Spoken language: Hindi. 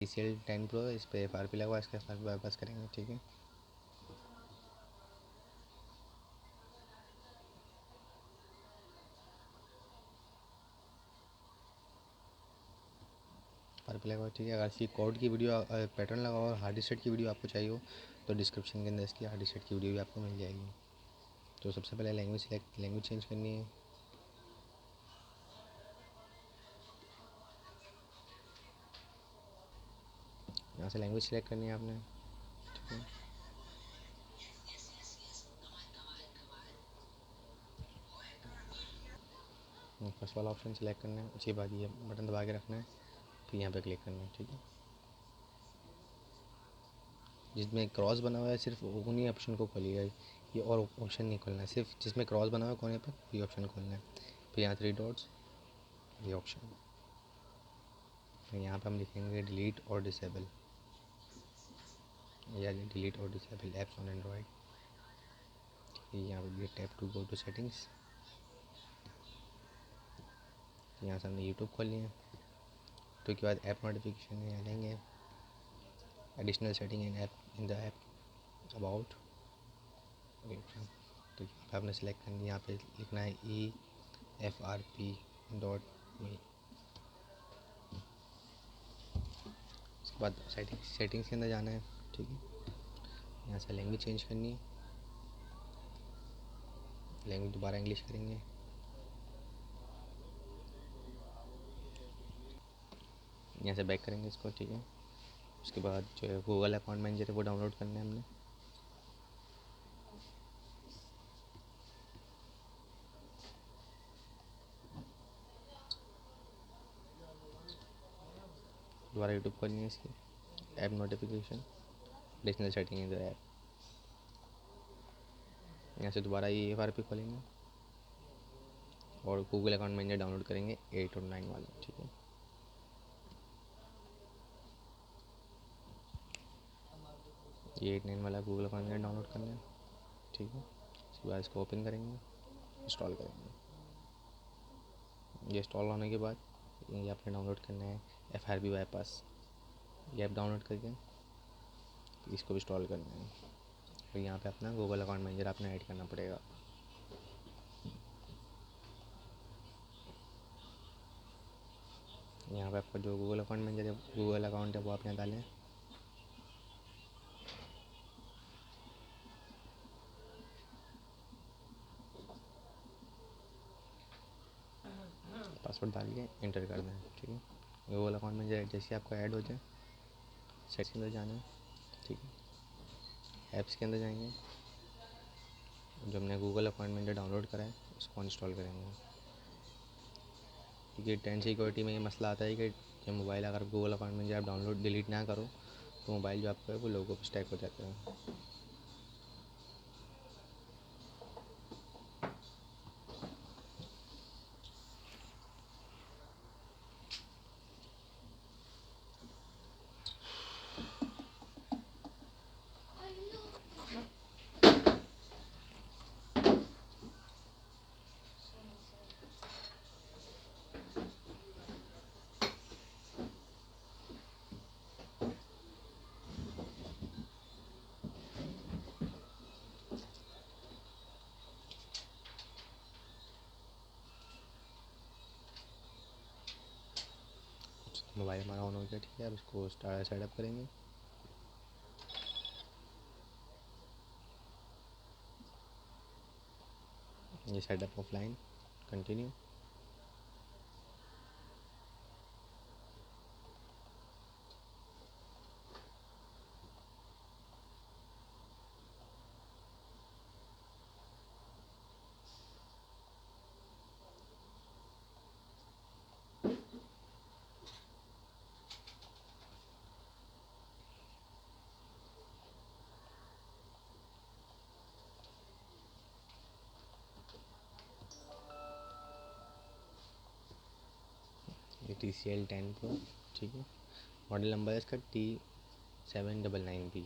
TCL 10 Pro, इस पर FRP लगवा इसका FRP बाईपास करेंगे। ठीक है, FRP लगवा। ठीक है, अगर इसकी कोड की वीडियो पैटर्न लगाओ और हार्ड डिस्क की वीडियो आपको चाहिए हो तो डिस्क्रिप्शन के अंदर इसकी हार्ड डिस्क की वीडियो भी आपको मिल जाएगी। तो सबसे पहले लैंग्वेज चेंज करनी है। यहाँ से लैंग्वेज सेलेक्ट करनी है आपने। ठीक है, फर्स्ट वाला ऑप्शन सेलेक्ट करना है, उसके बाद ये बटन दबा के रखना है, फिर यहाँ पे क्लिक करना है। ठीक है, जिसमें क्रॉस बना हुआ है सिर्फ उन्हीं ऑप्शन को खोलिएगा, ये और ऑप्शन नहीं खोलना है, सिर्फ जिसमें क्रॉस बना हुआ है कोने पर ये ऑप्शन खोलना है। फिर यहाँ 3 डॉट्स, ये ऑप्शन, तो यहाँ पे हम लिखेंगे डिलीट और डिसेबल, या डिलीट और डिसेबल एप्स ऑन एंड्रॉयड। यहाँ पे tap to go to settings, यहाँ से हमने यूट्यूब खोल लिया। तो उसके बाद ऐप नोटिफिकेशन यहाँ लेंगे, additional setting in app in the app about. तो यहाँ पे आपने सेलेक्ट करनी है, यहाँ पे लिखना है EFRP.me। उसके बाद सेटिंग्स के अंदर जाना है। ठीक है, यहाँ से लैंग्वेज चेंज करनी है, लैंग्वेज दोबारा इंग्लिश करेंगे। यहाँ से बैक करेंगे इसको। ठीक है, उसके बाद जो है गूगल अकाउंट मैनेजर है वो डाउनलोड करना है हमने। दोबारा यूट्यूब खोलनी है इसकी, app notification, additional setting in the app. यहाँ से दोबारा ये FRP खोलेंगे और गूगल अकाउंट मैनेजर डाउनलोड करेंगे 8 और 9 वाला। ठीक है, ये 8-9 वाला गूगल अकाउंट मैनेजर डाउनलोड करना है। ठीक है, उसके बाद इसको ओपन करेंगे, इंस्टॉल करेंगे। ये इंस्टॉल होने के बाद ये आपने डाउनलोड करना है FRP बाईपास, ये ऐप डाउनलोड करके इसको भी इंस्टॉल करना है। तो यहाँ पे अपना गूगल अकाउंट मैनेजर आपने ऐड करना पड़ेगा। यहाँ पे आपका जो गूगल अकाउंट मैनेजर है, गूगल अकाउंट है, वो आप यहाँ डालें। पासवर्ड डाल के एंटर कर दें। ठीक है, गूगल अकाउंट मैनेजर जैसे आपका ऐड हो जाए सेटिंग्स के अंदर जाना है। ठीक है, ऐप्स के अंदर जाएंगे, जो हमने गूगल अकाउंट मैनेजर डाउनलोड करा है उसको इंस्टॉल करेंगे। क्योंकि 10 सिक्योरिटी में ये मसला आता है कि जब मोबाइल अगर गूगल अकाउंट मैनेजर आप डाउनलोड डिलीट ना करो तो मोबाइल जो आपका है वो लोगों पर स्टैक हो जाता है। मोबाइल हमारा ऑन हो गया। ठीक है, अब इसको सेटअप करेंगे। ये सेटअप ऑफलाइन, कंटिन्यू। ये TCL 10 Pro। ठीक है, मॉडल नंबर है इसका T799B